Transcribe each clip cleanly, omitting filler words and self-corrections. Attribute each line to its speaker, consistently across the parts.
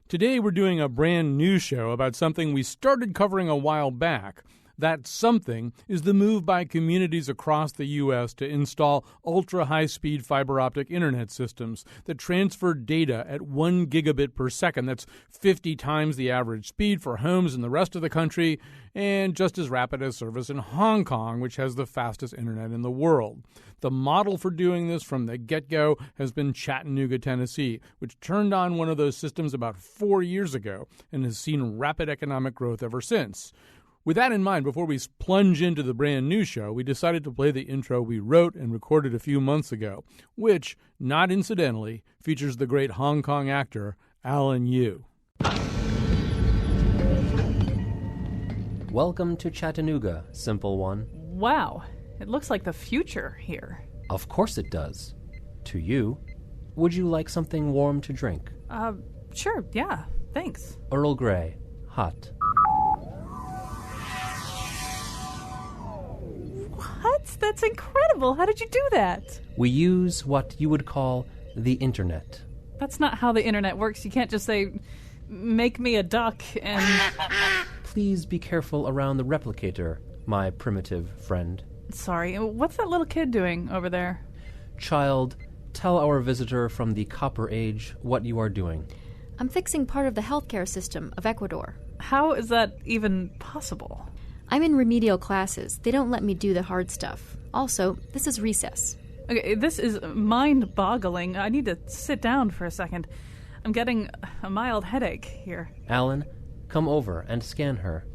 Speaker 1: Today we're doing a brand new show about something we started covering a while back. That something is the move by communities across the U.S. to install ultra-high-speed fiber optic internet systems that transfer data at 1 gigabit per second. That's 50 times the average speed for homes in the rest of the country and just as rapid as service in Hong Kong, which has the fastest internet in the world. The model for doing this from the get-go has been Chattanooga, Tennessee, which turned on one of those systems about 4 years ago and has seen rapid economic growth ever since. With that in mind, before we plunge into the brand new show, we decided to play the intro we wrote and recorded a few months ago, which, not incidentally, features the great Hong Kong actor Alan Yu.
Speaker 2: Welcome to Chattanooga, simple one.
Speaker 3: Wow, it looks like the future here.
Speaker 2: Of course it does. To you. Would you like something warm to drink?
Speaker 3: Sure, yeah, thanks.
Speaker 2: Earl Grey, hot.
Speaker 3: What? That's incredible. How did you do that?
Speaker 2: We use what you would call the internet.
Speaker 3: That's not how the internet works. You can't just say, make me a duck and...
Speaker 2: Please be careful around the replicator, my primitive friend.
Speaker 3: Sorry, what's that little kid doing over there?
Speaker 2: Child, tell our visitor from the Copper Age what you are doing.
Speaker 4: I'm fixing part of the healthcare system of Ecuador.
Speaker 3: How is that even possible?
Speaker 4: I'm in remedial classes. They don't let me do the hard stuff. Also, this is recess.
Speaker 3: Okay, this is mind-boggling. I need to sit down for a second. I'm getting a mild headache here.
Speaker 2: Alan, come over and scan her.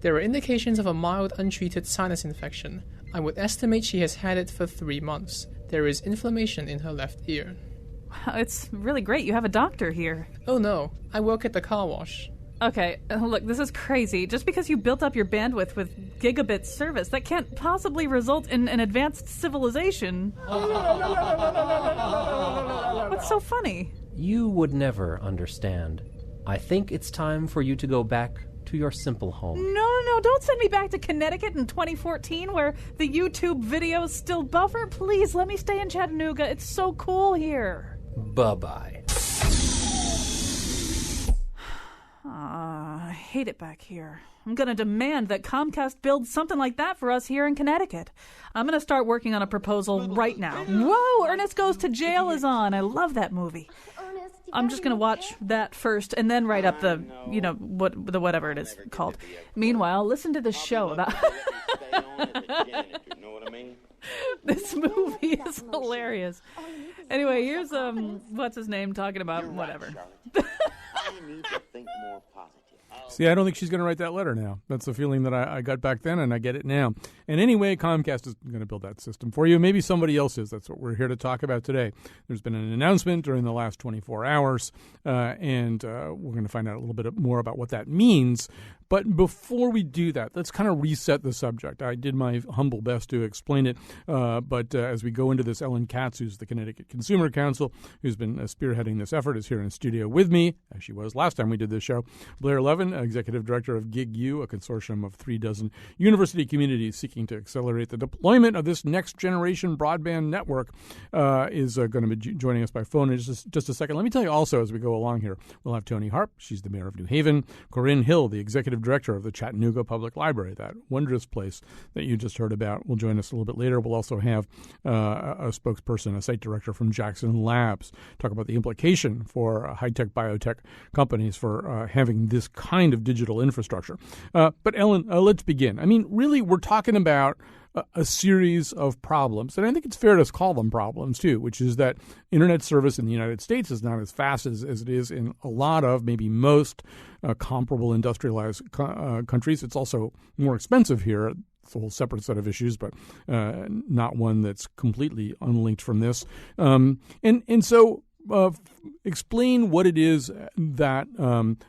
Speaker 5: There are indications of a mild untreated sinus infection. I would estimate she has had it for 3 months. There is inflammation in her left ear.
Speaker 3: Wow, it's really great you have a doctor here.
Speaker 5: Oh no, I work at the car wash.
Speaker 3: Okay, look, this is crazy. Just because you built up your bandwidth with gigabit service, that can't possibly result in an advanced civilization. What's so funny?
Speaker 2: You would never understand. I think it's time for you to go back to your simple home.
Speaker 3: No, don't send me back to Connecticut in 2014 where the YouTube videos still buffer. Please, let me stay in Chattanooga. It's so cool here.
Speaker 2: Bye-bye.
Speaker 3: I hate it back here. I'm going to demand that Comcast build something like that for us here in Connecticut. I'm going to start working on a proposal right now. Whoa, Ernest Goes to Jail is on. I love that movie. I'm just going to watch that first and then write up the whatever it is called. Meanwhile, listen to this show about... This movie is hilarious. Anyway, here's what's his name talking about whatever.
Speaker 1: See, I don't think she's going to write that letter now. That's the feeling that I got back then, and I get it now. And anyway, Comcast is going to build that system for you. Maybe somebody else is. That's what we're here to talk about today. There's been an announcement during the last 24 hours, and we're going to find out a little bit more about what that means. But before we do that, let's kind of reset the subject. I did my humble best to explain it, but as we go into this, Ellen Katz, who's the Connecticut Consumer Counsel, who's been spearheading this effort, is here in studio with me, as she was last time we did this show. Blair Levin, Executive Director of Gig-ecticut, a consortium of 36 university communities seeking to accelerate the deployment of this next-generation broadband network, is going to be joining us by phone in just a second. Let me tell you also, as we go along here, we'll have Toni Harp. She's the mayor of New Haven. Corinne Hill, the Executive Director of the Chattanooga Public Library, that wondrous place that you just heard about, will join us a little bit later. We'll also have a spokesperson, a site director from Jackson Labs, talk about the implication for high-tech biotech companies for having this kind of digital infrastructure. But Ellen, let's begin. I mean, really, we're talking about a series of problems, and I think it's fair to call them problems too, which is that internet service in the United States is not as fast as it is in a lot of, maybe most, comparable industrialized countries. It's also more expensive here. It's a whole separate set of issues, but not one that's completely unlinked from this. And so explain what it is that,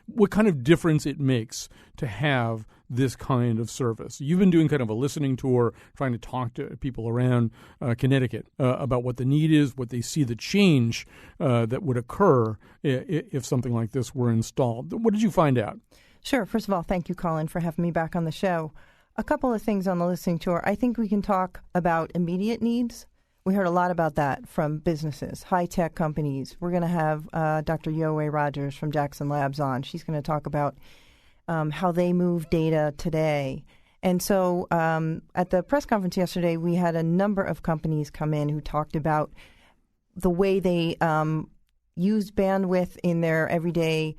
Speaker 1: what kind of difference it makes to have this kind of service. You've been doing kind of a listening tour, trying to talk to people around Connecticut about what the need is, what they see the change that would occur if something like this were installed. What did you find out?
Speaker 6: Sure. First of all, thank you, Colin, for having me back on the show. A couple of things on the listening tour. I think we can talk about immediate needs, We heard a lot about that from businesses, high-tech companies. We're going to have Dr. Yoe Rogers from Jackson Labs on. She's going to talk about how they move data today. And so at the press conference yesterday, we had a number of companies come in who talked about the way they use bandwidth in their everyday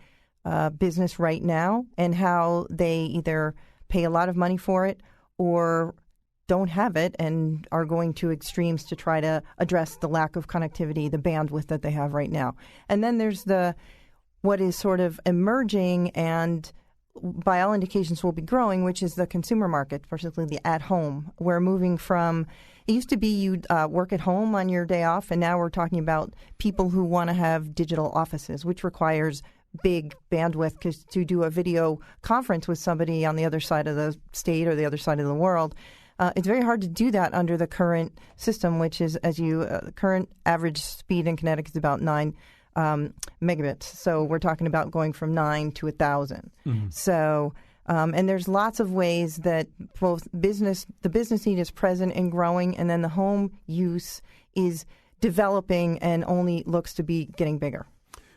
Speaker 6: business right now and how they either pay a lot of money for it or don't have it and are going to extremes to try to address the lack of connectivity, the bandwidth that they have right now. And then there's what is sort of emerging and by all indications will be growing, which is the consumer market, particularly the at-home. We're moving from it used to be you'd work at home on your day off, and now we're talking about people who want to have digital offices, which requires big bandwidth because to do a video conference with somebody on the other side of the state or the other side of the world, it's very hard to do that under the current system, which is, current average speed in Connecticut is about 9 megabits. So we're talking about going from 9 to 1,000. Mm-hmm. So, and there's lots of ways that the business need is present and growing, and then the home use is developing and only looks to be getting bigger.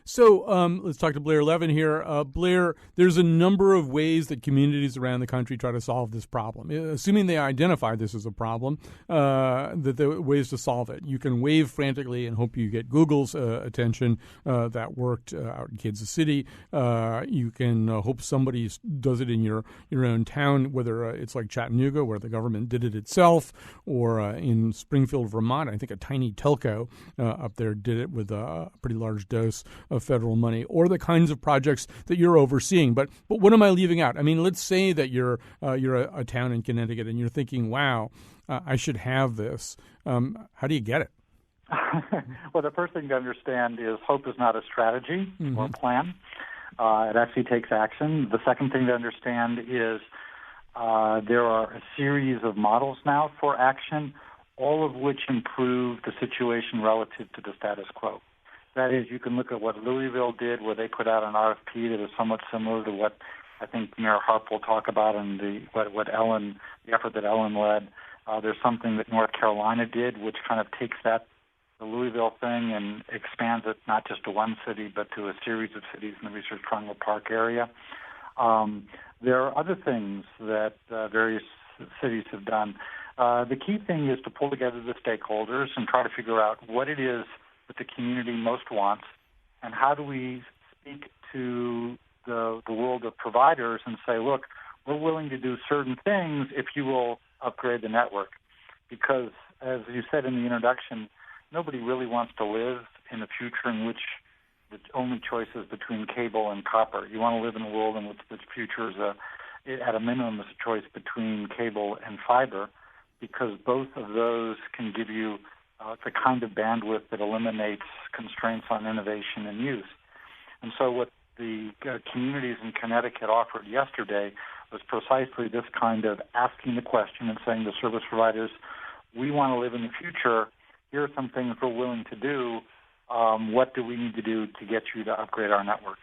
Speaker 1: So let's talk to Blair Levin here. Blair, there's a number of ways that communities around the country try to solve this problem. Assuming they identify this as a problem, that there are ways to solve it. You can wave frantically and hope you get Google's attention. That worked out in Kansas City. You can hope somebody does it in your own town, whether it's like Chattanooga, where the government did it itself, or in Springfield, Vermont. I think a tiny telco up there did it with a pretty large dose of federal money, or the kinds of projects that you're overseeing. But what am I leaving out? I mean, let's say that you're a town in Connecticut and you're thinking, wow, I should have this. How do you get it?
Speaker 7: Well, the first thing to understand is hope is not a strategy or a plan. It actually takes action. The second thing to understand is there are a series of models now for action, all of which improve the situation relative to the status quo. That is, you can look at what Louisville did, where they put out an RFP that is somewhat similar to what I think Mayor Harp will talk about and the effort that Ellen led. There's something that North Carolina did, which kind of takes the Louisville thing and expands it not just to one city, but to a series of cities in the Research Triangle Park area. There are other things that various cities have done. The key thing is to pull together the stakeholders and try to figure out what it is that the community most wants, and how do we speak to the world of providers and say, look, we're willing to do certain things if you will upgrade the network. Because, as you said in the introduction, nobody really wants to live in a future in which the only choice is between cable and copper. You want to live in a world in which the future is, at a minimum, is a choice between cable and fiber, because both of those can give you the kind of bandwidth that eliminates constraints on innovation and use. And so what the communities in Connecticut offered yesterday was precisely this kind of asking the question and saying to service providers, we want to live in the future. Here are some things we're willing to do. What do we need to do to get you to upgrade our networks?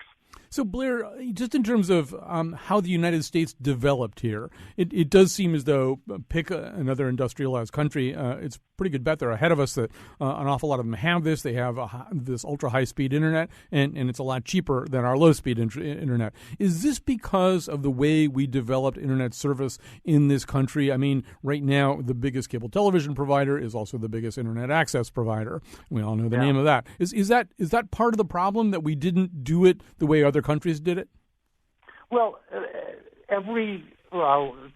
Speaker 1: So, Blair, just in terms of how the United States developed here, it does seem as though, pick another industrialized country, it's a pretty good bet they're ahead of us, that an awful lot of them have this. They have this ultra-high-speed internet, and it's a lot cheaper than our low-speed internet. Is this because of the way we developed internet service in this country? I mean, right now, the biggest cable television provider is also the biggest internet access provider. We all know the name of that. Is that part of the problem, that we didn't do it the way other countries did it?
Speaker 7: Well, every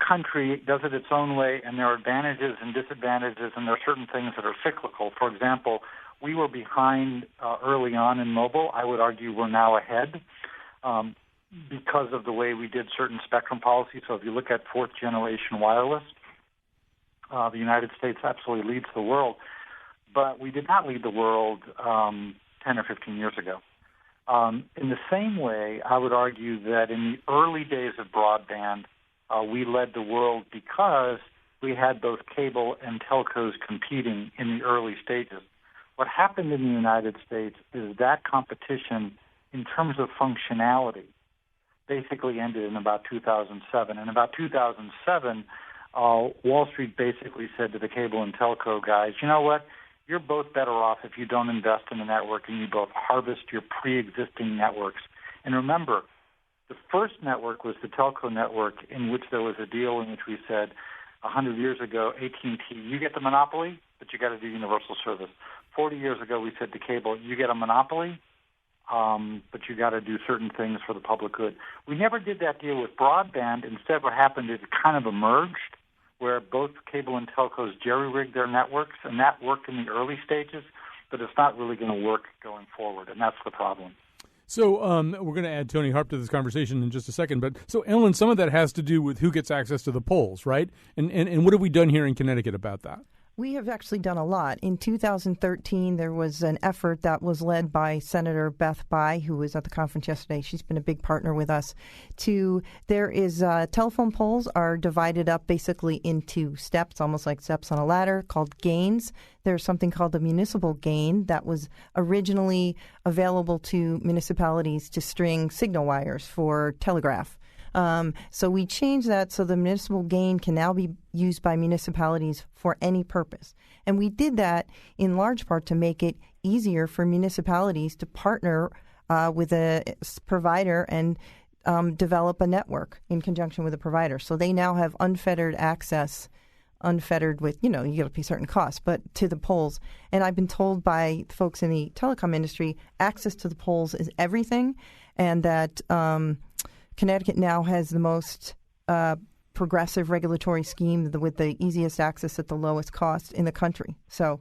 Speaker 7: country does it its own way, and there are advantages and disadvantages, and there are certain things that are cyclical. For example, we were behind early on in mobile. I would argue we're now ahead because of the way we did certain spectrum policies. So if you look at fourth-generation wireless, the United States absolutely leads the world, but we did not lead the world 10 or 15 years ago. In the same way, I would argue that in the early days of broadband, we led the world because we had both cable and telcos competing in the early stages. What happened in the United States is that competition, in terms of functionality, basically ended in about 2007. In about 2007, Wall Street basically said to the cable and telco guys, you know what? you're both better off if you don't invest in the network and you both harvest your pre-existing networks. And remember, the first network was the telco network, in which there was a deal in which we said 100 years ago, AT&T, you get the monopoly, but you got to do universal service. 40 years ago, we said to cable, you get a monopoly, but you got to do certain things for the public good. We never did that deal with broadband. Instead, what happened is it kind of emerged, where both cable and telcos jerry-rigged their networks, and that worked in the early stages, but it's not really going to work going forward, and that's the problem.
Speaker 1: So we're going to add Tony Harp to this conversation in just a second. But so, Ellen, some of that has to do with who gets access to the polls, right? And what have we done here in Connecticut about that?
Speaker 6: We have actually done a lot. In 2013, there was an effort that was led by Senator Beth Bayh, who was at the conference yesterday. She's been a big partner with us. Telephone polls are divided up basically into steps, almost like steps on a ladder, called gains. There's something called the municipal gain that was originally available to municipalities to string signal wires for telegraph. So we changed that so the municipal gain can now be used by municipalities for any purpose. And we did that in large part to make it easier for municipalities to partner with a provider and develop a network in conjunction with a provider. So they now have unfettered access, unfettered with, you got to pay certain costs, but to the polls. And I've been told by folks in the telecom industry, access to the polls is everything, and that Connecticut now has the most progressive regulatory scheme with the easiest access at the lowest cost in the country. So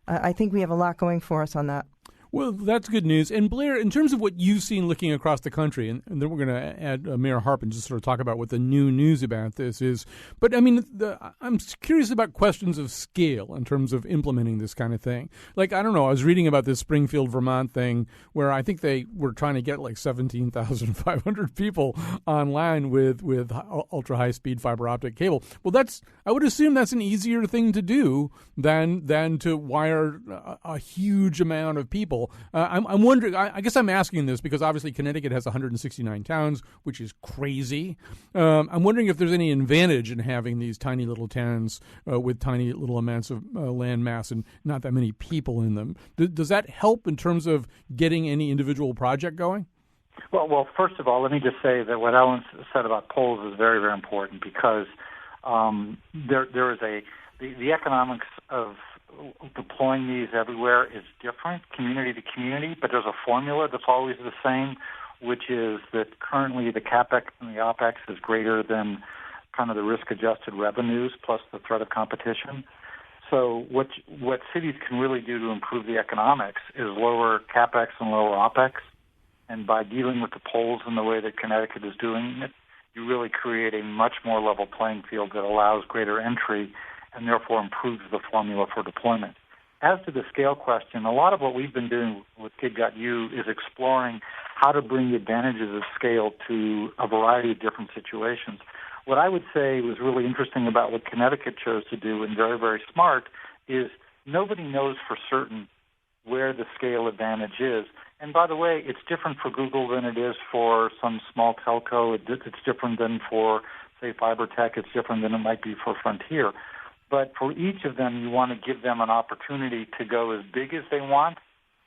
Speaker 6: I think we have a lot going for us on that.
Speaker 1: Well, that's good news. And Blair, in terms of what you've seen looking across the country, and then we're going to add Mayor Harp and just sort of talk about what the new news about this is. But, I mean, I'm curious about questions of scale in terms of implementing this kind of thing. Like, I don't know, I was reading about this Springfield, Vermont thing where I think they were trying to get like 17,500 people online with ultra-high-speed fiber optic cable. Well, I would assume that's an easier thing to do than to wire a huge amount of people. I'm wondering, I guess I'm asking this because obviously Connecticut has 169 towns, which is crazy. I'm wondering if there's any advantage in having these tiny little towns with tiny little amounts of land mass and not that many people in them. Does that help in terms of getting any individual project going?
Speaker 7: Well, first of all, let me just say that what Ellen said about polls is very, very important because there is the economics of deploying these everywhere is different, community to community, but there's a formula that's always the same, which is that currently the CapEx and the OpEx is greater than kind of the risk-adjusted revenues plus the threat of competition. So what cities can really do to improve the economics is lower CapEx and lower OpEx, and by dealing with the polls in the way that Connecticut is doing it, you really create a much more level playing field that allows greater entry and therefore improves the formula for deployment. As to the scale question, a lot of what we've been doing with Gig-ecticut is exploring how to bring the advantages of scale to a variety of different situations. What I would say was really interesting about what Connecticut chose to do, and very, very smart, is nobody knows for certain where the scale advantage is. And by the way, it's different for Google than it is for some small telco. It's different than for, say, fiber tech. It's different than it might be for Frontier. But for each of them, you want to give them an opportunity to go as big as they want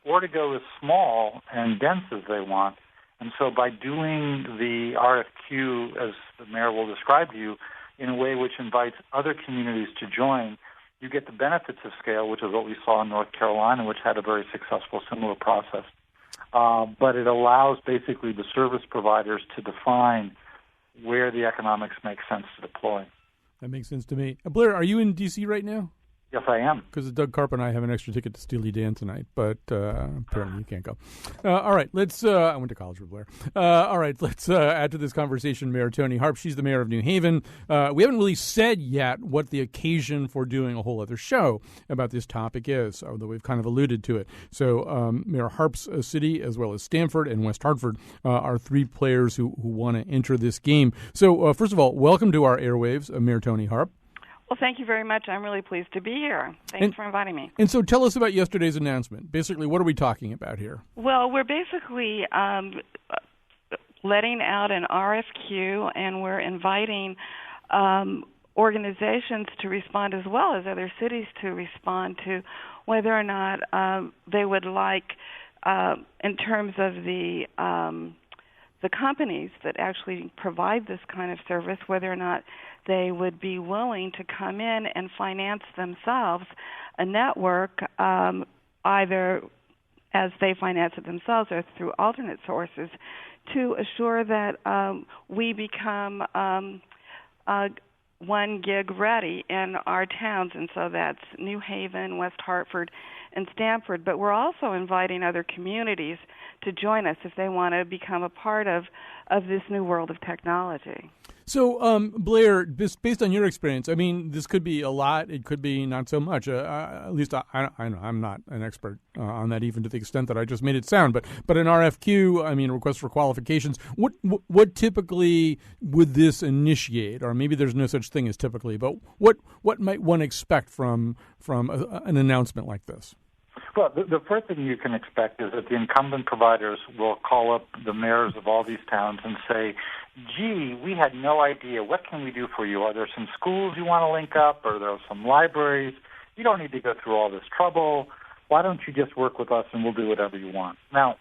Speaker 7: or to go as small and dense as they want. And so by doing the RFQ, as the mayor will describe to you, in a way which invites other communities to join, you get the benefits of scale, which is what we saw in North Carolina, which had a very successful similar process. But it allows basically the service providers to define where the economics make sense to deploy.
Speaker 1: That makes sense to me. Blair, are you in D.C. right now?
Speaker 7: Yes, I am.
Speaker 1: Because Doug Karp and I have an extra ticket to Steely Dan tonight, but apparently you can't go. All right, I went to college with Blair. All right, let's add to this conversation Mayor Tony Harp. She's the mayor of New Haven. We haven't really said yet what the occasion for doing a whole other show about this topic is, although we've kind of alluded to it. So Mayor Harp's city, as well as Stamford and West Hartford, are three players who want to enter this game. So first of all, welcome to our airwaves, Mayor Tony Harp.
Speaker 8: Well, thank you very much. I'm really pleased to be here. Thanks for inviting me.
Speaker 1: And so tell us about yesterday's announcement. Basically, what are we talking about here?
Speaker 8: Well, we're basically letting out an RFQ, and we're inviting organizations to respond as well as other cities to respond to whether or not they would like, in terms of the companies that actually provide this kind of service, whether or not they would be willing to come in and finance themselves a network, either as they finance it themselves or through alternate sources, to assure that we become 1 gig ready in our towns. And so that's New Haven, West Hartford, and Stamford. But we're also inviting other communities to join us if they want to become a part of this new world of technology.
Speaker 1: So, Blair, based on your experience, I mean, this could be a lot. It could be not so much. At least I know I'm not an expert on that, even to the extent that I just made it sound. But an RFQ, I mean, request for qualifications. What typically would this initiate? Or maybe there's no such thing as typically. But what might one expect from an announcement like this?
Speaker 7: Well, the first thing you can expect is that the incumbent providers will call up the mayors of all these towns and say, gee, we had no idea. What can we do for you? Are there some schools you want to link up? Or are there some libraries? You don't need to go through all this trouble. Why don't you just work with us and we'll do whatever you want? Now,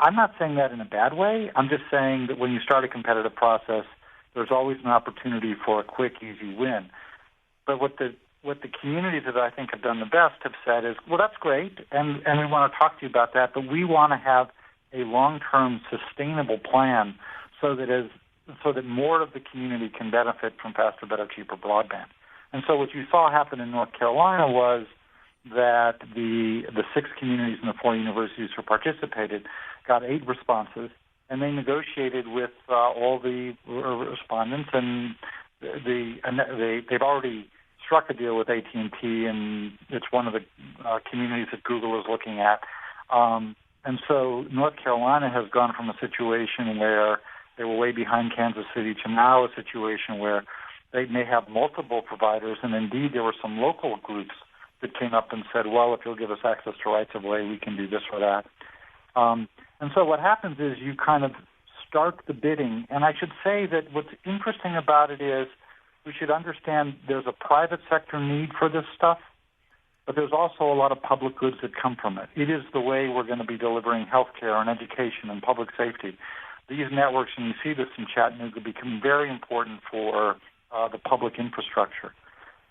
Speaker 7: I'm not saying that in a bad way. I'm just saying that when you start a competitive process, there's always an opportunity for a quick, easy win. But what the communities that I think have done the best have said is, well, that's great, and we want to talk to you about that, but we want to have a long-term sustainable plan so that more of the community can benefit from faster, better, cheaper broadband. And so what you saw happen in North Carolina was that the 6 communities and the 4 universities who participated got 8 responses, and they negotiated with all the respondents, and they've already struck a deal with AT&T, and it's one of the communities that Google is looking at. And so North Carolina has gone from a situation where they were way behind Kansas City to now a situation where they may have multiple providers, and indeed there were some local groups that came up and said, well, if you'll give us access to rights of way, we can do this or that. And so what happens is you kind of start the bidding, and I should say that what's interesting about it is we should understand there's a private sector need for this stuff, but there's also a lot of public goods that come from it. It is the way we're going to be delivering healthcare and education and public safety. These networks, and you see this in Chattanooga, become very important for the public infrastructure.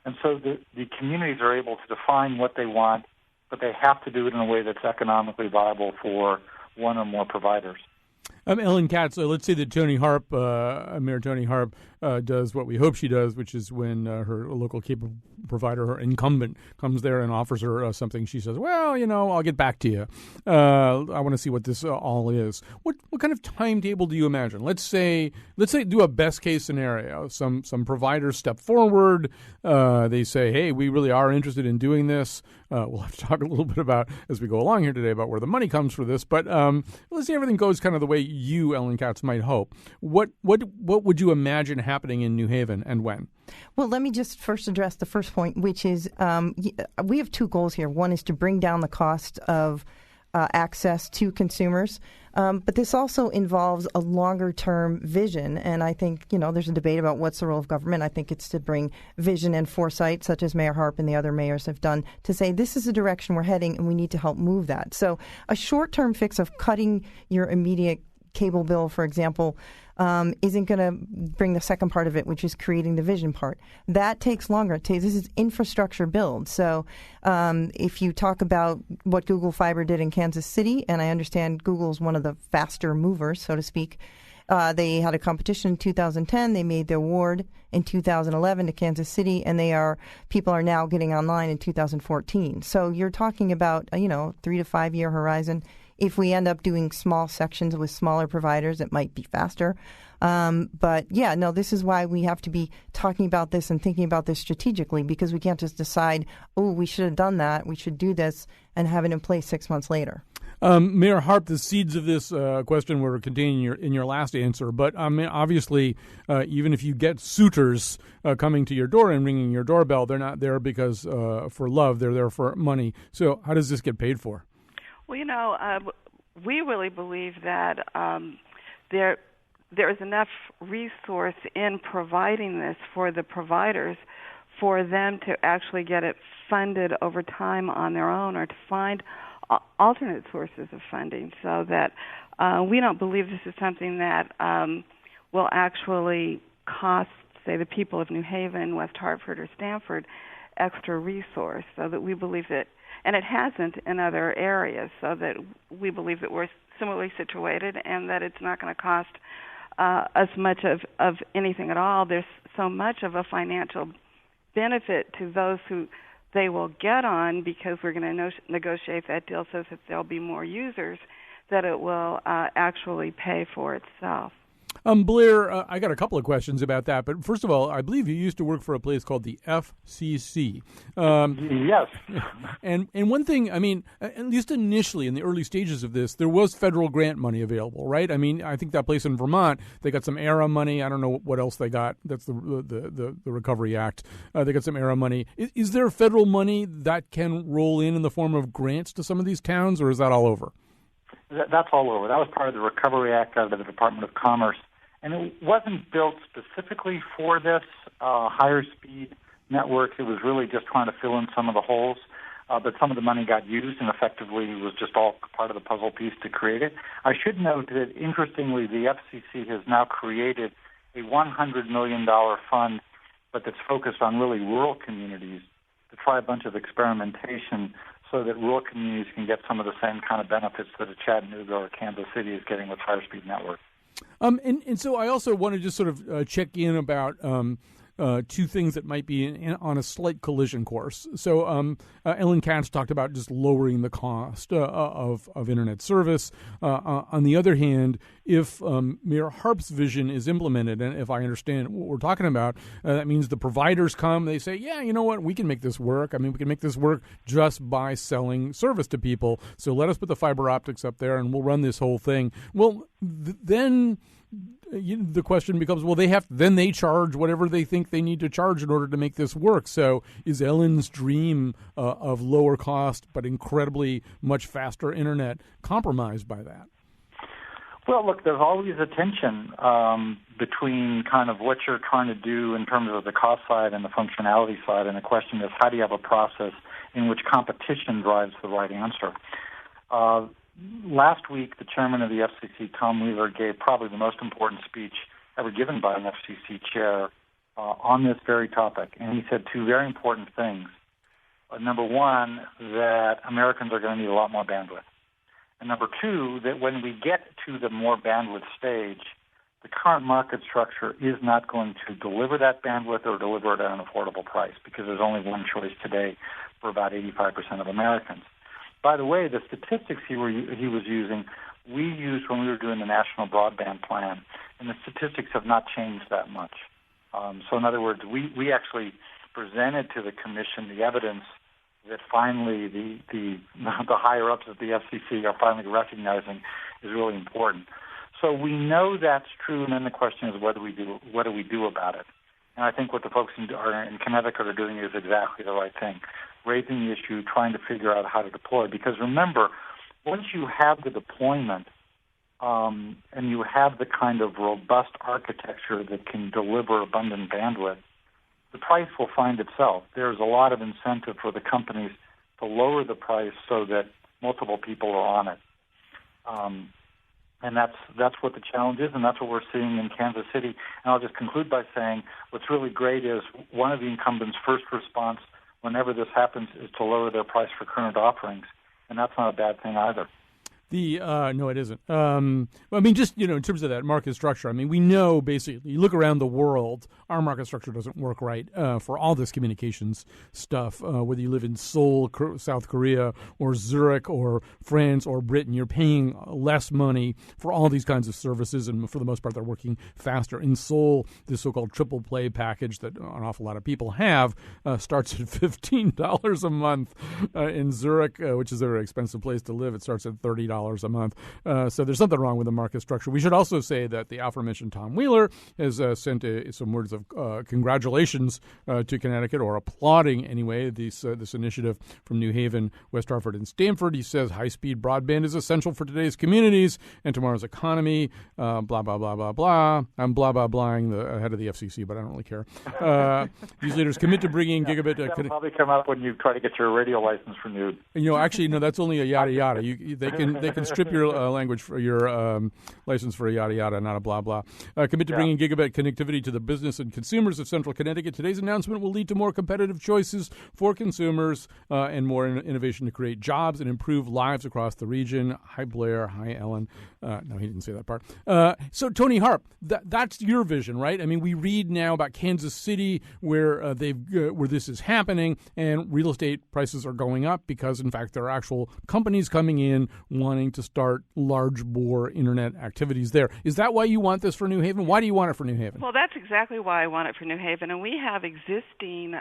Speaker 7: And so the communities are able to define what they want, but they have to do it in a way that's economically viable for one or more providers.
Speaker 1: Ellen Katz, let's say that Mayor Tony Harp does what we hope she does, which is when her local cable provider, her incumbent, comes there and offers her something. She says, well, I'll get back to you. I want to see what this all is. What kind of timetable do you imagine? Let's say do a best case scenario. Some providers step forward. They say, hey, we really are interested in doing this. We'll have to talk a little bit about, as we go along here today, about where the money comes for this. But let's say everything goes kind of the way you, Ellen Katz, might hope. What would you imagine happening in New Haven and when?
Speaker 6: Well, let me just first address the first point, which is we have 2 goals here. One is to bring down the cost of access to consumers. But this also involves a longer-term vision, and I think, there's a debate about what's the role of government. I think it's to bring vision and foresight, such as Mayor Harp and the other mayors have done, to say this is the direction we're heading, and we need to help move that. So a short-term fix of cutting your immediate cable bill, for example, isn't going to bring the second part of it, which is creating the vision part. That takes longer. This is infrastructure build. So if you talk about what Google Fiber did in Kansas City, and I understand Google is one of the faster movers, so to speak, they had a competition in 2010. They made the award in 2011 to Kansas City, and people are now getting online in 2014. So you're talking about 3 to 5 year horizon. If we end up doing small sections with smaller providers, it might be faster. But this is why we have to be talking about this and thinking about this strategically, because we can't just decide, we should have done that, we should do this, and have it in place 6 months later.
Speaker 1: Mayor Harp, the seeds of this question were contained in your last answer. But obviously, even if you get suitors coming to your door and ringing your doorbell, they're not there because for love, they're there for money. So how does this get paid for?
Speaker 8: Well, we really believe that there is enough resource in providing this for the providers for them to actually get it funded over time on their own or to find alternate sources of funding, so that we don't believe this is something that will actually cost, say, the people of New Haven, West Hartford, or Stamford extra resource, so that we believe that, and it hasn't in other areas, so that we believe that we're similarly situated and that it's not going to cost as much of anything at all. There's so much of a financial benefit to those who they will get on, because we're going to negotiate that deal so that there'll be more users, that it will actually pay for itself.
Speaker 1: Blair, I got a couple of questions about that. But first of all, I believe you used to work for a place called the FCC.
Speaker 7: Yes.
Speaker 1: And one thing, I mean, at least initially in the early stages of this, there was federal grant money available, right? I mean, I think that place in Vermont, they got some ERA money. I don't know what else they got. That's the Recovery Act. They got some ERA money. Is there federal money that can roll in the form of grants to some of these towns, or is that all over?
Speaker 7: That's all over. That was part of the Recovery Act out of the Department of Commerce. And it wasn't built specifically for this higher speed network. It was really just trying to fill in some of the holes. But some of the money got used and effectively was just all part of the puzzle piece to create it. I should note that, interestingly, the FCC has now created a $100 million fund, but that's focused on really rural communities to try a bunch of experimentation so that rural communities can get some of the same kind of benefits that a Chattanooga or Kansas City is getting with higher speed networks.
Speaker 1: And so I also want to just sort of check in about two things that might be on a slight collision course. So Ellen Katz talked about just lowering the cost of Internet service. On the other hand, if Mayor Harp's vision is implemented, and if I understand what we're talking about, that means the providers come, they say, yeah, you know what, we can make this work. I mean, we can make this work just by selling service to people. So let us put the fiber optics up there and we'll run this whole thing. Well, then the question becomes, well, they charge whatever they think they need to charge in order to make this work. So is Ellen's dream of lower cost but incredibly much faster Internet compromised by that?
Speaker 7: Well, look, there's always a tension between kind of what you're trying to do in terms of the cost side and the functionality side, and the question is, how do you have a process in which competition drives the right answer? Last week, the chairman of the FCC, Tom Wheeler, gave probably the most important speech ever given by an FCC chair on this very topic. And he said two very important things. Number one, that Americans are going to need a lot more bandwidth. And number two, that when we get to the more bandwidth stage, the current market structure is not going to deliver that bandwidth or deliver it at an affordable price, because there's only one choice today for about 85% of Americans. By the way, the statistics he was using, we used when we were doing the National Broadband Plan, and the statistics have not changed that much. So in other words, we actually presented to the Commission the evidence that finally the higher-ups at the FCC are finally recognizing is really important. So we know that's true, and then the question is, what do we do about it? And I think what the folks in Connecticut are doing is exactly the right thing. Raising the issue, trying to figure out how to deploy. Because remember, once you have the deployment and you have the kind of robust architecture that can deliver abundant bandwidth, the price will find itself. There's a lot of incentive for the companies to lower the price so that multiple people are on it. And that's what the challenge is, and that's what we're seeing in Kansas City. And I'll just conclude by saying what's really great is one of the incumbents' first response whenever this happens is to lower their price for current offerings, and that's not a bad thing either.
Speaker 1: No, it isn't. I mean, just, in terms of that market structure, I mean, we know basically, you look around the world, our market structure doesn't work right for all this communications stuff. Whether you live in Seoul, South Korea, or Zurich, or France, or Britain, you're paying less money for all these kinds of services, and for the most part, they're working faster. In Seoul, this so-called triple play package that an awful lot of people have starts at $15 a month. In Zurich, which is a very expensive place to live, it starts at $30 $7 a month. So there's something wrong with the market structure. We should also say that the aforementioned Tom Wheeler has sent some words of congratulations to Connecticut, or applauding anyway, this initiative from New Haven, West Hartford, and Stamford. He says high-speed broadband is essential for today's communities and tomorrow's economy. Blah, blah, blah, blah, blah. I'm blah, blah, blahing the head of the FCC, but I don't really care. These leaders commit to bringing gigabit.
Speaker 7: That'll probably come up when you try to get your radio license renewed.
Speaker 1: Actually, no, that's only a yada yada. They can strip your language for your license for a yada yada, not a blah blah. Commit to bringing gigabit connectivity to the business and consumers of Central Connecticut. Today's announcement will lead to more competitive choices for consumers and more innovation to create jobs and improve lives across the region. Hi, Blair. Hi, Ellen. No, he didn't say that part. So, Tony Harp, that's your vision, right? I mean, we read now about Kansas City where where this is happening, and real estate prices are going up because, in fact, there are actual companies coming in wanting to start large bore internet activities there. Is that why you want this for New Haven? Why do you want it for New Haven?
Speaker 8: Well, that's exactly why I want it for New Haven. And we have existing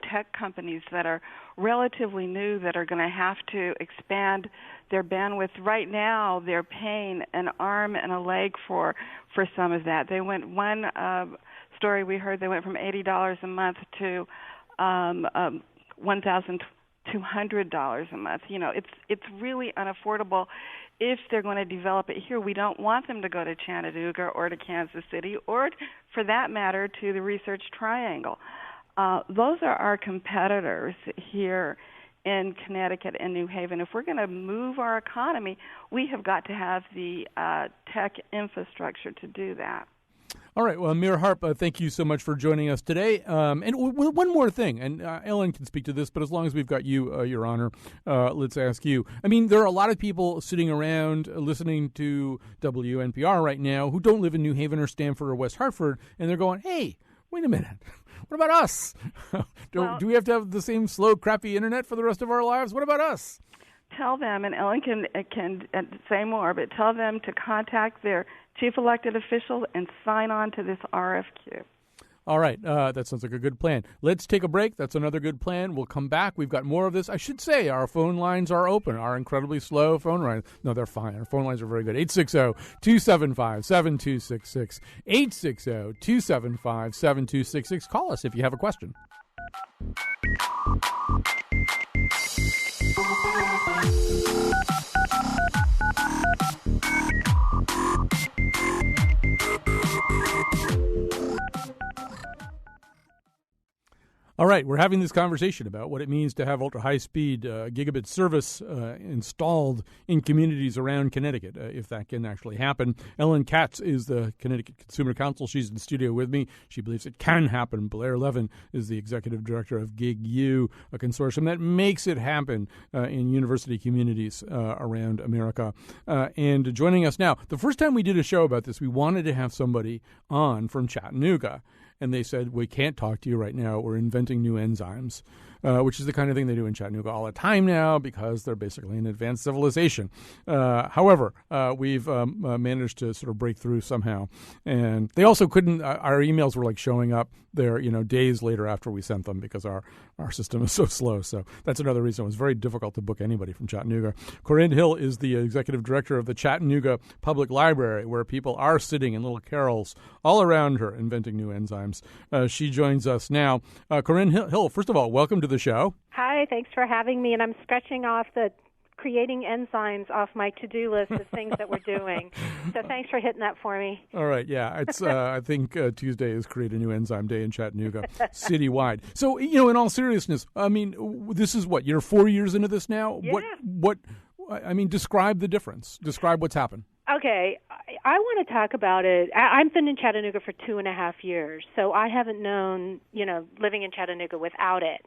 Speaker 8: tech companies that are relatively new that are going to have to expand their bandwidth. Right now, they're paying an arm and a leg for some of that. They went, one story we heard, they went from $80 a month to $1,200 a month. It's really unaffordable if they're going to develop it here. We don't want them to go to Chattanooga or to Kansas City or, for that matter, to the Research Triangle. Those are our competitors here in Connecticut and New Haven. If we're going to move our economy, we have got to have the tech infrastructure to do that.
Speaker 1: All right. Well, Amir Harp, thank you so much for joining us today. And one more thing, and Ellen can speak to this, but as long as we've got you, Your Honor, let's ask you. I mean, there are a lot of people sitting around listening to WNPR right now who don't live in New Haven or Stamford or West Hartford, and they're going, hey, wait a minute. What about us? Do we have to have the same slow, crappy internet for the rest of our lives? What about us?
Speaker 8: Tell them, and Ellen can say more, but tell them to contact their chief elected official and sign on to this RFQ.
Speaker 1: All right. That sounds like a good plan. Let's take a break. That's another good plan. We'll come back. We've got more of this. I should say our phone lines are open. Our incredibly slow phone lines. No, they're fine. Our phone lines are very good. 860-275-7266. 860-275-7266. Call us if you have a question. All right, we're having this conversation about what it means to have ultra-high-speed gigabit service installed in communities around Connecticut, if that can actually happen. Ellen Katz is the Connecticut Consumer Council. She's in the studio with me. She believes it can happen. Blair Levin is the executive director of Gig-U, a consortium that makes it happen in university communities around America. And joining us now, the first time we did a show about this, we wanted to have somebody on from Chattanooga. And they said, we can't talk to you right now. We're inventing new enzymes, which is the kind of thing they do in Chattanooga all the time now because they're basically an advanced civilization. However, we've managed to sort of break through somehow. And they also couldn't, our emails were like showing up there, days later after we sent them because our system is so slow. So that's another reason it was very difficult to book anybody from Chattanooga. Corinne Hill is the executive director of the Chattanooga Public Library, where people are sitting in little carols all around her inventing new enzymes. She joins us now. Corinne Hill, first of all, welcome to the show.
Speaker 9: Hi, thanks for having me. And I'm scratching off the creating enzymes off my to-do list of things that we're doing. So thanks for hitting that for me.
Speaker 1: All right, yeah. It's I think Tuesday is Create a New Enzyme Day in Chattanooga, citywide. So, in all seriousness, I mean, this is what, you're 4 years into this now?
Speaker 9: Yeah.
Speaker 1: Describe the difference. Describe what's happened.
Speaker 9: Okay, I want to talk about it. I've been in Chattanooga for 2.5 years, so I haven't known, living in Chattanooga without it.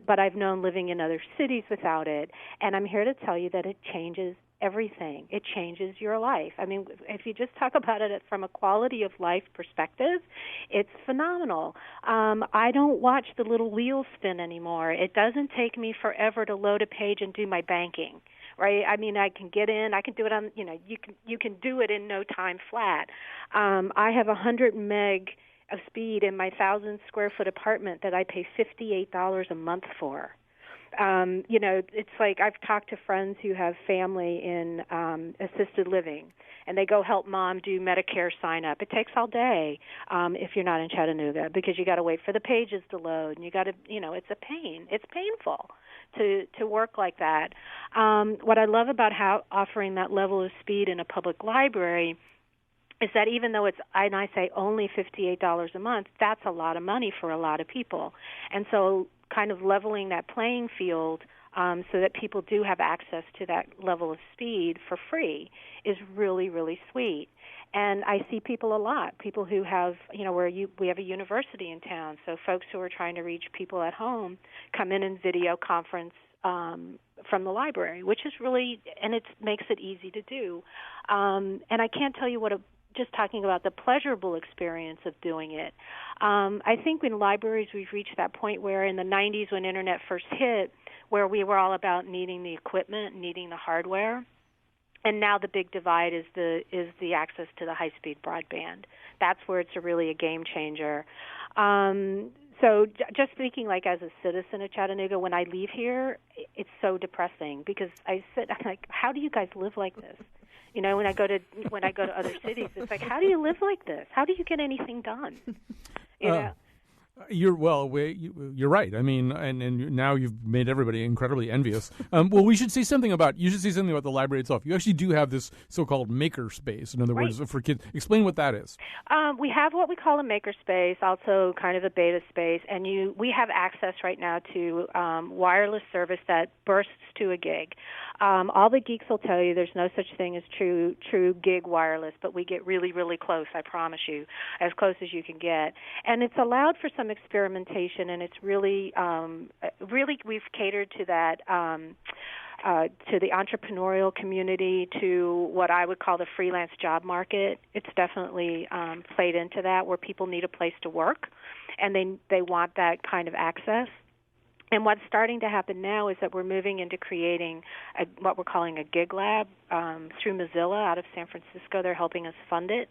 Speaker 9: But I've known living in other cities without it, and I'm here to tell you that it changes everything. It changes your life. I mean, if you just talk about it from a quality of life perspective, it's phenomenal. I don't watch the little wheels spin anymore. It doesn't take me forever to load a page and do my banking. Right? I mean, I can get in. I can do it on. You can do it in no time flat. I have 100 meg of speed in my 1,000 square foot apartment that I pay $58 a month for. It's like I've talked to friends who have family in assisted living, and they go help mom do Medicare sign up. It takes all day if you're not in Chattanooga, because you got to wait for the pages to load, and you got to, it's a pain. It's painful to work like that. What I love about offering that level of speed in a public library is that even though I say only $58 a month, that's a lot of money for a lot of people. And so kind of leveling that playing field so that people do have access to that level of speed for free is really, really sweet. And I see people a lot, people who have, we have a university in town, so folks who are trying to reach people at home come in and video conference from the library, which is really, and it makes it easy to do. And I can't tell you just talking about the pleasurable experience of doing it. I think in libraries we've reached that point where in the 90s when internet first hit, where we were all about needing the equipment, needing the hardware, and now the big divide is the access to the high-speed broadband. That's where it's really a game changer. So just speaking like as a citizen of Chattanooga, when I leave here, it's so depressing because I'm like, how do you guys live like this? When I go to other cities, it's like, how do you live like this? How do you get anything done?
Speaker 1: You're right. I mean, and now you've made everybody incredibly envious. Well, you should say something about the library itself. You actually do have this so-called maker space. In other words, for kids. Explain what that is.
Speaker 9: We have what we call a maker space, also kind of a beta space, and we have access right now to wireless service that bursts to a gig. All the geeks will tell you there's no such thing as true gig wireless, but we get really, really close, I promise you, as close as you can get. And it's allowed for some experimentation, and it's really we've catered to that, to the entrepreneurial community, to what I would call the freelance job market. It's definitely played into that, where people need a place to work, and they want that kind of access. And what's starting to happen now is that we're moving into creating what we're calling a gig lab through Mozilla out of San Francisco. They're helping us fund it.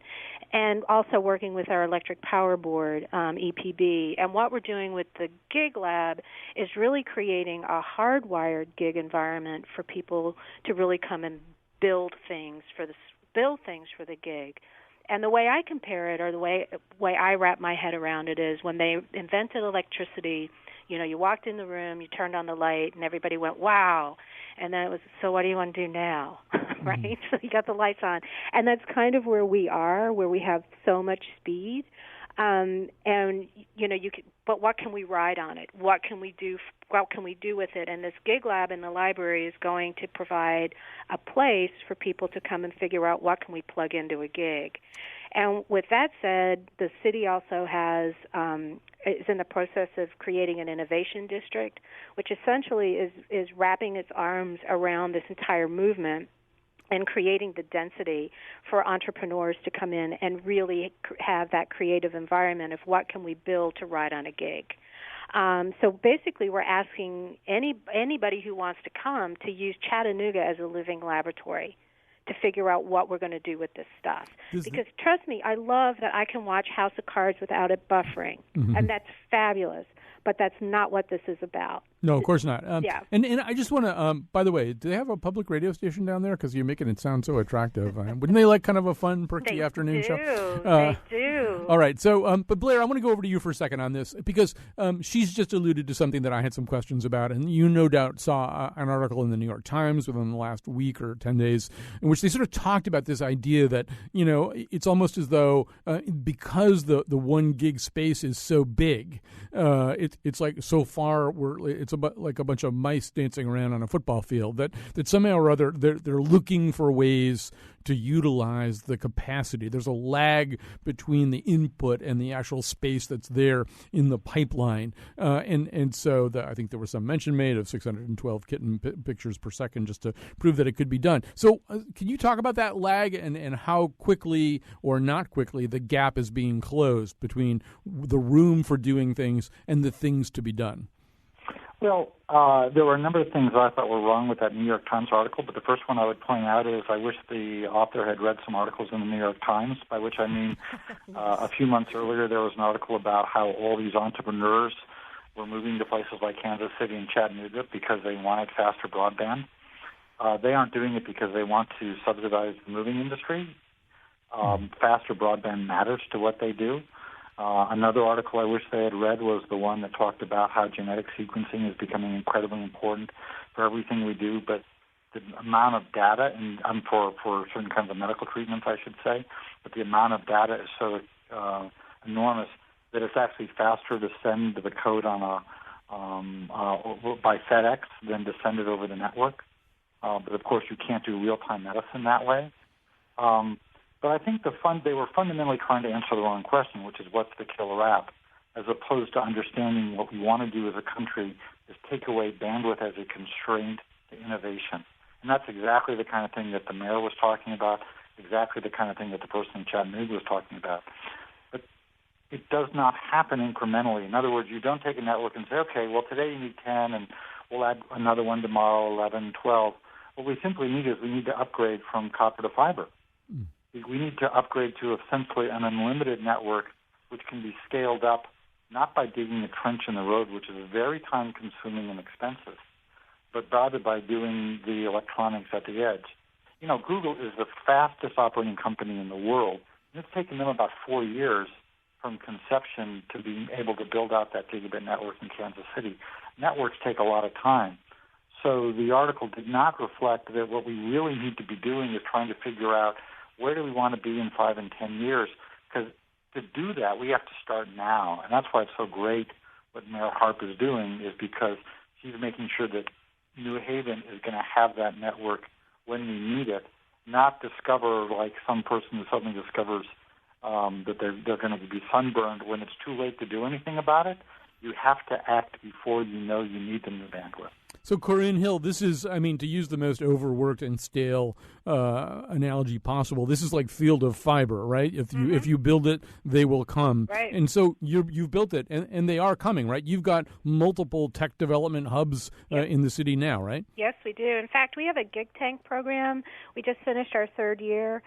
Speaker 9: And also working with our electric power board, EPB. And what we're doing with the gig lab is really creating a hardwired gig environment for people to really come and build things for the gig. And the way I compare it, or the way I wrap my head around it, is when they invented electricity, you walked in the room, you turned on the light, and everybody went, wow. And then it was, so what do you want to do now? Right? So you got the lights on. And that's kind of where we are, where we have so much speed. But what can we ride on it? What can we do with it? And this gig lab in the library is going to provide a place for people to come and figure out what can we plug into a gig. And with that said, the city also is in the process of creating an innovation district, which essentially is wrapping its arms around this entire movement and creating the density for entrepreneurs to come in and really have that creative environment of what can we build to ride on a gig. So basically we're asking anybody who wants to come to use Chattanooga as a living laboratory to figure out what we're going to do with this stuff. Because trust me, I love that I can watch House of Cards without it buffering, and that's fabulous. But that's not what this is about.
Speaker 1: No, of course not.
Speaker 9: Yeah.
Speaker 1: And I just want to, by the way, do they have a public radio station down there? Because you're making it sound so attractive. Wouldn't they like kind of a fun, perky afternoon show?
Speaker 9: They do.
Speaker 1: All right. So, but Blair, I want to go over to you for a second on this, because she's just alluded to something that I had some questions about. And you no doubt saw an article in the New York Times within the last week or 10 days in which they sort of talked about this idea that, it's almost as though because the 1 gig space is so big, it's like so far it's like a bunch of mice dancing around on a football field that somehow or other they're looking for ways to utilize the capacity. There's a lag between the input and the actual space that's there in the pipeline, and so I think there was some mention made of 612 kitten pictures per second just to prove that it could be done. So can you talk about that lag and how quickly or not quickly the gap is being closed between the room for doing things and the things to be done?
Speaker 7: Well, there were a number of things I thought were wrong with that New York Times article, but the first one I would point out is I wish the author had read some articles in the New York Times, by which I mean a few months earlier there was an article about how all these entrepreneurs were moving to places like Kansas City and Chattanooga because they wanted faster broadband. They aren't doing it because they want to subsidize the moving industry. Faster broadband matters to what they do. Another article I wish they had read was the one that talked about how genetic sequencing is becoming incredibly important for everything we do, but the amount of data, and for certain kinds of medical treatments, I should say, but the amount of data is so enormous that it's actually faster to send the code on by FedEx than to send it over the network. But of course, you can't do real-time medicine that way. But I think they were fundamentally trying to answer the wrong question, which is what's the killer app, as opposed to understanding what we want to do as a country is take away bandwidth as a constraint to innovation. And that's exactly the kind of thing that the mayor was talking about, exactly the kind of thing that the person in Chattanooga was talking about. But it does not happen incrementally. In other words, you don't take a network and say, okay, well, today you need 10, and we'll add another one tomorrow, 11, 12. What we simply need is we need to upgrade from copper to fiber. We need to upgrade to essentially an unlimited network which can be scaled up not by digging a trench in the road, which is very time-consuming and expensive, but rather by doing the electronics at the edge. You know, Google is the fastest operating company in the world. And it's taken them about 4 years from conception to being able to build out that gigabit network in Kansas City. Networks take a lot of time. So the article did not reflect that what we really need to be doing is trying to figure out where do we want to be in 5 and 10 years? Because to do that, we have to start now. And that's why it's so great what Mayor Harp is doing, is because she's making sure that New Haven is going to have that network when we need it, not discover like some person who suddenly discovers that they're going to be sunburned when it's too late to do anything about it. You have to act before you know you need the new bandwidth.
Speaker 1: So, Corinne Hill, this is, I mean, to use the most overworked and stale analogy possible, this is like field of fiber, right? If you build it, they will come.
Speaker 9: Right.
Speaker 1: And so you've built it, and they are coming, right? You've got multiple tech development hubs in the city now, right?
Speaker 9: Yes, we do. In fact, we have a Gig Tank program. We just finished our 3rd year.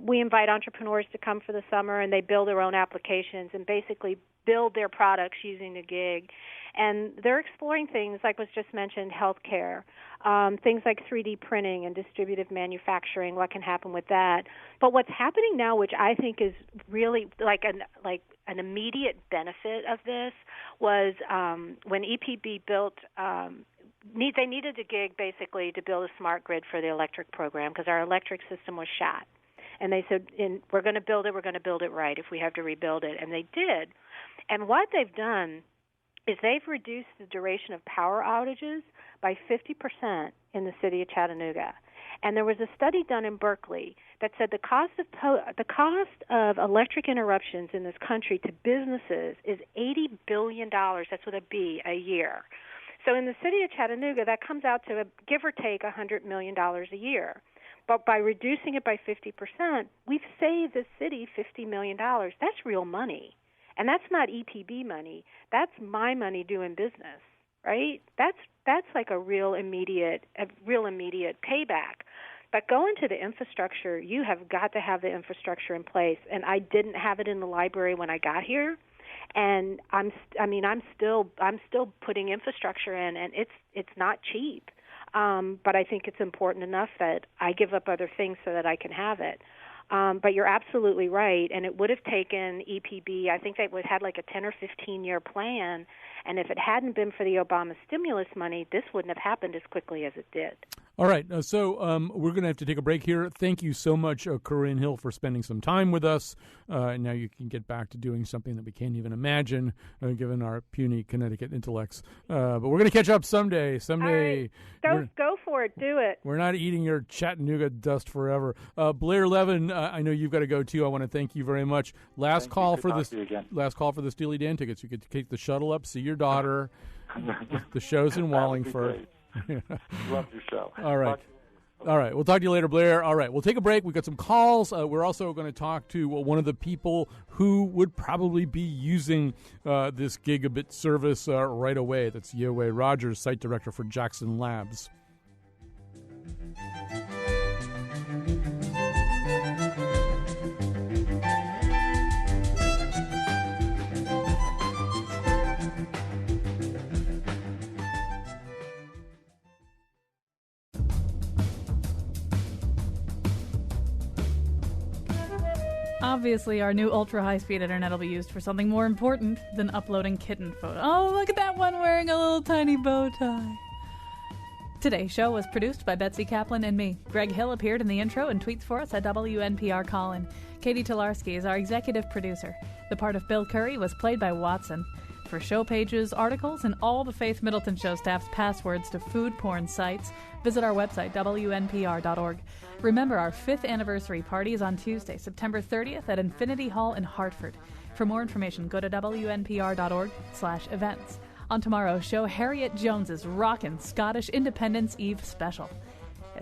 Speaker 9: We invite entrepreneurs to come for the summer, and they build their own applications and basically build their products using the gig. And they're exploring things like was just mentioned, healthcare, things like 3D printing and distributive manufacturing, what can happen with that. But what's happening now, which I think is really like an immediate benefit of this, was when EPB built they needed a gig basically to build a smart grid for the electric program because our electric system was shot. And they said, we're going to build it right if we have to rebuild it. And they did. And what they've done is they've reduced the duration of power outages by 50% in the city of Chattanooga. And there was a study done in Berkeley that said the cost of electric interruptions in this country to businesses is $80 billion, that's with a B, a year. So in the city of Chattanooga, that comes out to give or take $100 million a year. But by reducing it by 50%, we've saved the city $50 million. That's real money. And that's not EPB money. That's my money doing business, right? That's like a real immediate payback. But going to the infrastructure, you have got to have the infrastructure in place. And I didn't have it in the library when I got here. And I'm still putting infrastructure in, and it's not cheap. But I think it's important enough that I give up other things so that I can have it. But you're absolutely right, and it would have taken EPB, I think they had like a 10 or 15-year plan, and if it hadn't been for the Obama stimulus money, this wouldn't have happened as quickly as it did.
Speaker 1: All right, so we're going to have to take a break here. Thank you so much, Corinne Hill, for spending some time with us. Now you can get back to doing something that we can't even imagine, given our puny Connecticut intellects. But we're going to catch up someday.
Speaker 9: All right. Go for it. Do it.
Speaker 1: We're not eating your Chattanooga dust forever. Blair Levin, I know you've got to go, too. I want to thank you very much. Last call for the Steely Dan tickets. You could take the shuttle up, see your daughter. The show's in Wallingford.
Speaker 7: Love your show.
Speaker 1: All right. We'll talk to you later, Blair. All right. We'll take a break. We've got some calls. We're also going to talk to one of the people who would probably be using this gigabit service right away. That's Yowei Rogers, site director for Jackson Labs.
Speaker 3: Obviously, our new ultra-high-speed internet will be used for something more important than uploading kitten photos. Oh, look at that one wearing a little tiny bow tie. Today's show was produced by Betsy Kaplan and me. Greg Hill appeared in the intro and tweets for us at WNPR Colin. Katie Tolarski is our executive producer. The part of Bill Curry was played by Watson. For show pages, articles, and all the Faith Middleton Show staff's passwords to food porn sites, visit our website, WNPR.org. Remember, our 5th anniversary party is on Tuesday, September 30th at Infinity Hall in Hartford. For more information, go to WNPR.org/events. On tomorrow's show, Harriet Jones's Rockin' Scottish Independence Eve special.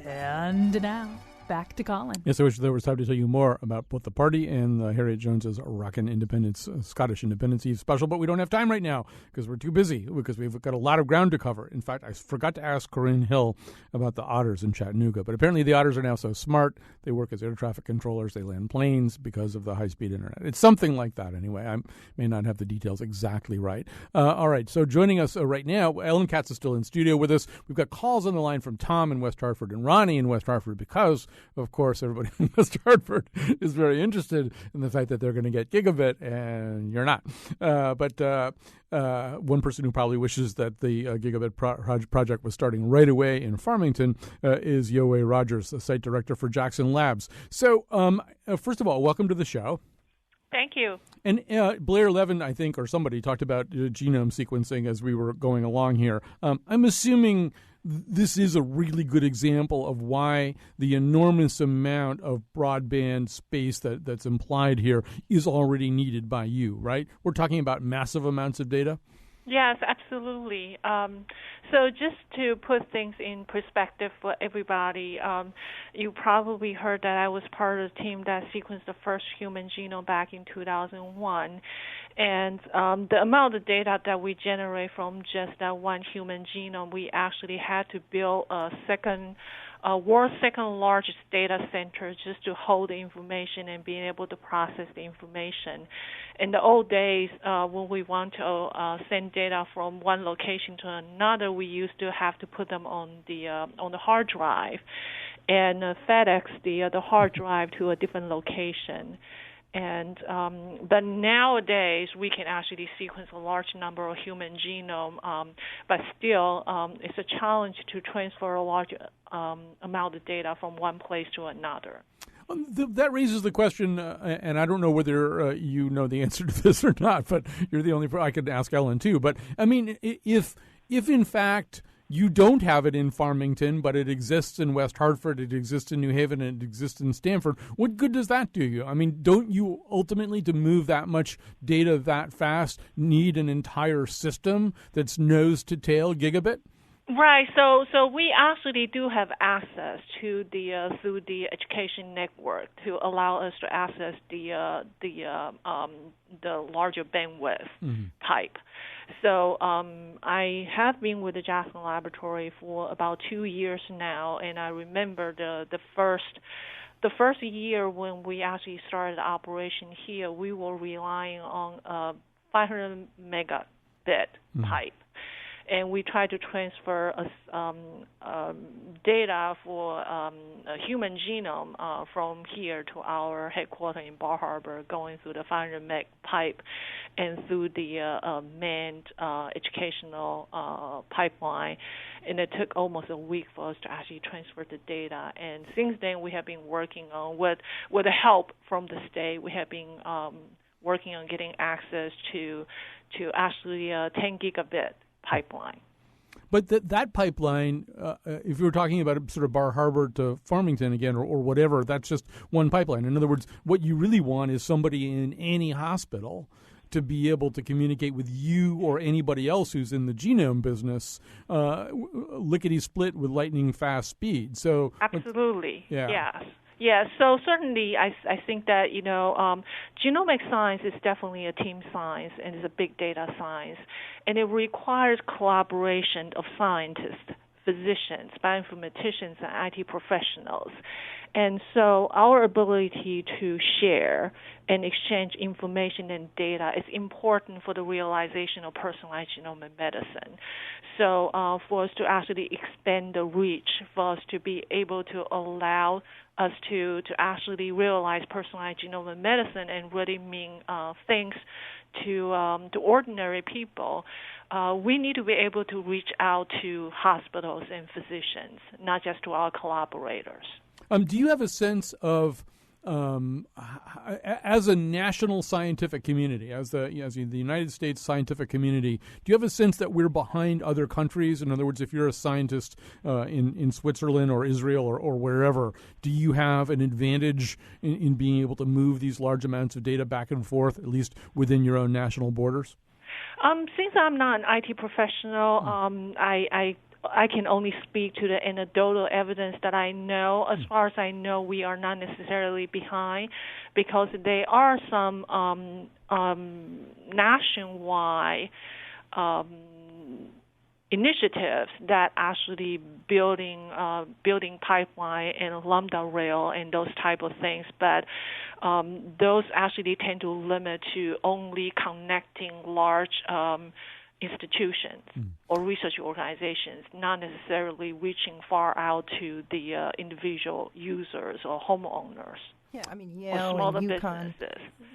Speaker 3: And now, back to Colin.
Speaker 1: Yes, I wish there was time to tell you more about both the party and Harriet Jones's Rockin' Independence, Scottish Independence Eve special, but we don't have time right now because we're too busy, because we've got a lot of ground to cover. In fact, I forgot to ask Corinne Hill about the otters in Chattanooga, but apparently the otters are now so smart, they work as air traffic controllers, they land planes because of the high-speed internet. It's something like that anyway. I may not have the details exactly right. All right, so joining us right now, Ellen Katz is still in studio with us. We've got calls on the line from Tom in West Hartford and Ronnie in West Hartford because, of course, everybody in West Hartford is very interested in the fact that they're going to get gigabit, and you're not. But one person who probably wishes that the gigabit project was starting right away in Farmington is Yoe Rogers, the site director for Jackson Labs. So, first of all, welcome to the show.
Speaker 10: Thank you.
Speaker 1: And Blair Levin, I think, or somebody talked about genome sequencing as we were going along here. I'm assuming this is a really good example of why the enormous amount of broadband space that's implied here is already needed by you, right? We're talking about massive amounts of data.
Speaker 10: Yes, absolutely. So just to put things in perspective for everybody, you probably heard that I was part of the team that sequenced the first human genome back in 2001. And the amount of data that we generate from just that one human genome, we actually had to build a world's second largest data center just to hold the information and being able to process the information. In the old days, when we want to send data from one location to another, we used to have to put them on the hard drive and FedEx the hard drive to a different location. And but nowadays we can actually sequence a large number of human genome, but still it's a challenge to transfer a large amount of data from one place to another.
Speaker 1: That raises the question, and I don't know whether you know the answer to this or not, but you're the only I could ask Ellen too. But I mean, if in fact you don't have it in Farmington, but it exists in West Hartford, it exists in New Haven, and it exists in Stamford, what good does that do you? I mean, don't you ultimately, to move that much data that fast, need an entire system that's nose to tail gigabit?
Speaker 10: Right. So we actually do have access to through the education network to allow us to access the larger bandwidth type. So I have been with the Jackson Laboratory for about 2 years now, and I remember the first year when we actually started operation here, we were relying on 500 megabit pipe. And we try to transfer data for a human genome from here to our headquarters in Bar Harbor, going through the 500 meg pipe and through the manned educational pipeline. And it took almost a week for us to actually transfer the data. And since then, we have been working on, with the help from the state, we have been working on getting access to actually 10 gigabit pipeline.
Speaker 1: But that pipeline, if you were talking about sort of Bar Harbor to Farmington again or whatever, that's just one pipeline. In other words, what you really want is somebody in any hospital to be able to communicate with you or anybody else who's in the genome business, lickety-split with lightning-fast speed. So
Speaker 10: absolutely,
Speaker 1: yeah.
Speaker 10: Yes. Yeah, so certainly I think that, genomic science is definitely a team science and is a big data science, and it requires collaboration of scientists, physicians, bioinformaticians, and IT professionals. And so our ability to share and exchange information and data is important for the realization of personalized genomic medicine. So for us to actually expand the reach, for us to be able to allow us to actually realize personalized genomic medicine and really mean things to ordinary people, we need to be able to reach out to hospitals and physicians, not just to our collaborators.
Speaker 1: Do you have a sense of, as a national scientific community, as the United States scientific community, do you have a sense that we're behind other countries? In other words, if you're a scientist in Switzerland or Israel or wherever, do you have an advantage in being able to move these large amounts of data back and forth, at least within your own national borders?
Speaker 10: Since I'm not an IT professional, I can only speak to the anecdotal evidence that I know. As far as I know, we are not necessarily behind, because there are some nationwide initiatives that actually building pipeline and lambda rail and those type of things, but those actually tend to limit to only connecting large institutions or research organizations, not necessarily reaching far out to the individual users or homeowners.
Speaker 6: Yeah, I mean, Yale and UConn,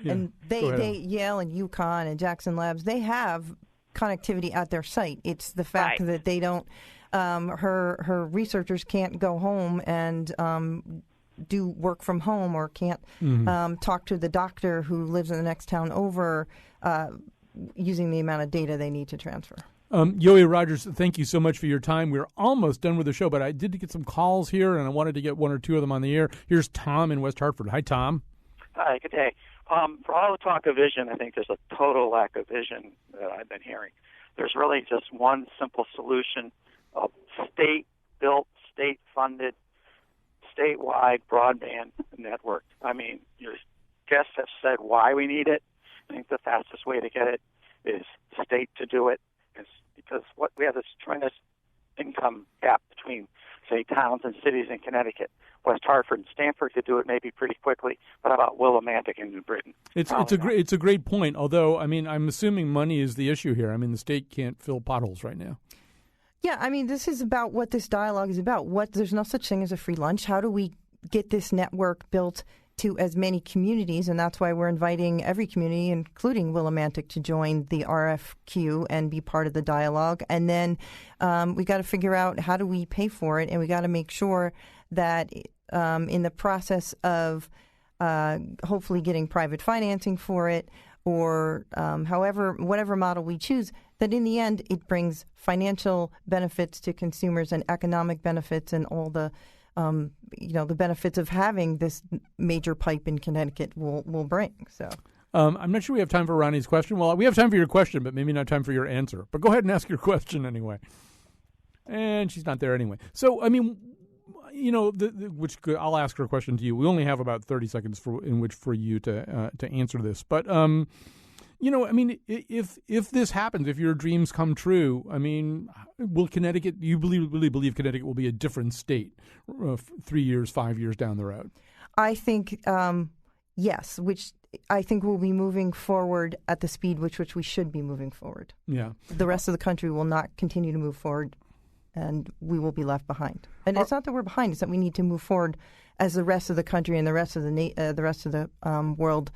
Speaker 10: yeah.
Speaker 6: and Yale and UConn and Jackson Labs, they have connectivity at their site. It's the fact that they don't. Her researchers can't go home and do work from home, or can't talk to the doctor who lives in the next town over, using the amount of data they need to transfer.
Speaker 1: Yoey Rogers, thank you so much for your time. We're almost done with the show, but I did get some calls here, and I wanted to get one or two of them on the air. Here's Tom in West Hartford. Hi, Tom.
Speaker 11: Hi, good day. For all the talk of vision, I think there's a total lack of vision that I've been hearing. There's really just one simple solution: a state-built, state-funded, statewide broadband network. I mean, your guests have said why we need it. I think the fastest way to get it is state to do it, because what we have this tremendous income gap between, say, towns and cities in Connecticut. West Hartford and Stamford could do it maybe pretty quickly, but how about Willimantic in New Britain?
Speaker 1: It's a great point. Although, I mean, I'm assuming money is the issue here. I mean, the state can't fill potholes right now.
Speaker 6: Yeah, I mean, this is about what this dialogue is about. There's no such thing as a free lunch. How do we get this network built to as many communities? And that's why we're inviting every community, including Willimantic, to join the RFQ and be part of the dialogue. And then we got to figure out, how do we pay for it? And we got to make sure that in the process of hopefully getting private financing for it, or whatever model we choose, that in the end it brings financial benefits to consumers and economic benefits and all the the benefits of having this major pipe in Connecticut will bring. So
Speaker 1: I'm not sure we have time for Ronnie's question. Well, we have time for your question, but maybe not time for your answer. But go ahead and ask your question anyway. And she's not there anyway. So, I mean, I'll ask her a question to you. We only have about 30 seconds for you to answer this. But I mean, if this happens, if your dreams come true, I mean, will Connecticut? You really believe Connecticut will be a different state 3 years, 5 years down the road?
Speaker 6: I think yes, which I think we'll be moving forward at the speed which we should be moving forward.
Speaker 1: Yeah,
Speaker 6: the rest of the country will not continue to move forward, and we will be left behind. And it's not that we're behind; it's that we need to move forward as the rest of the country and the rest of the world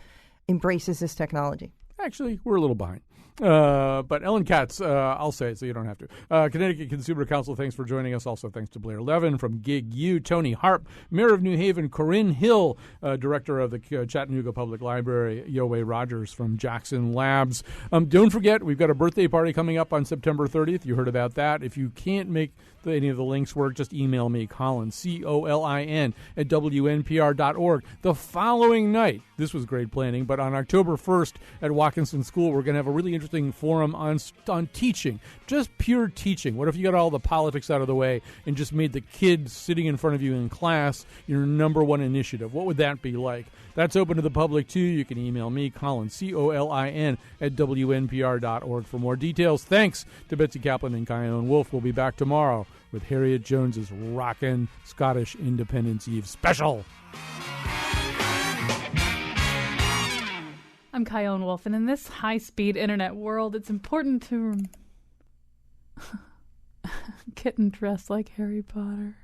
Speaker 6: embraces this technology.
Speaker 1: Actually, we're a little behind. But Ellen Katz, I'll say it so you don't have to. Connecticut Consumer Council, thanks for joining us. Also, thanks to Blair Levin from Gig-U, Tony Harp, Mayor of New Haven, Corinne Hill, Director of the Chattanooga Public Library, Yoey Rogers from Jackson Labs. Don't forget, we've got a birthday party coming up on September 30th. You heard about that. If you can't make any of the links work, just email me, Colin, COLIN, at WNPR.org. The following night, this was great planning, but on October 1st at Watkinson School, we're going to have a really interesting forum on teaching, just pure teaching. What if you got all the politics out of the way and just made the kids sitting in front of you in class your number one initiative? What would that be like? That's open to the public, too. You can email me, Colin, COLIN, at WNPR.org for more details. Thanks to Betsy Kaplan and Kyone Wolf. We'll be back tomorrow with Harriet Jones's Rockin' Scottish Independence Eve special.
Speaker 3: I'm Kyone Wolf, and in this high-speed internet world, it's important to kitten dressed like Harry Potter.